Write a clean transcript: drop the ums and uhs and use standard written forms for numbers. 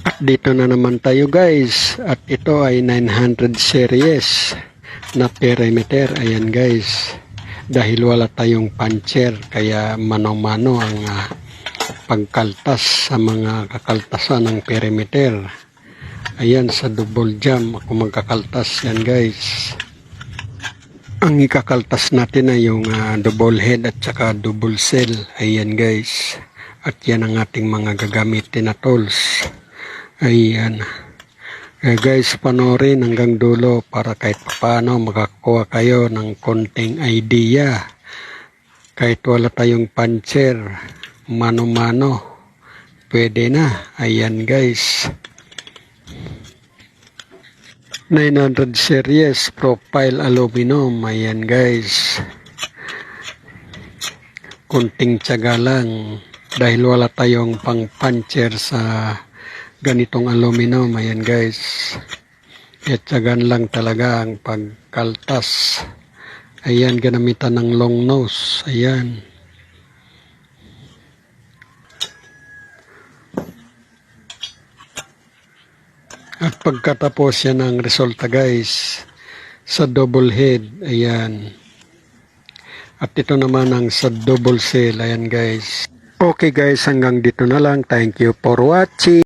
At dito na naman tayo guys, at ito ay 900 series na perimeter. Ayan guys, dahil wala tayong puncher kaya mano-mano ang pagkaltas sa mga kakaltasan ng perimeter. Ayan, sa double jam ako magkakaltas yan guys. Ang ikakaltas natin ay yung double head at saka double cell. Ayan guys, at yan ang ating mga gagamitin na tools. Ayan. Guys, panoorin hanggang dulo para kahit paano makakuha kayo ng konting idea. Kahit wala tayong puncher, mano-mano, pwede na. Ayan guys. 900 series profile aluminum. Ayan guys. Konting tiyaga lang dahil wala tayong pang puncher sa ganitong aluminum. Ayan guys, tsagan lang talaga ang pagkaltas. Ayan, ginamitan ng long nose. Ayan, at pagkatapos yan ang resulta guys sa double head. Ayan, at ito naman ang sa double cell. Ayan guys. Okay guys, hanggang dito na lang. Thank you for watching.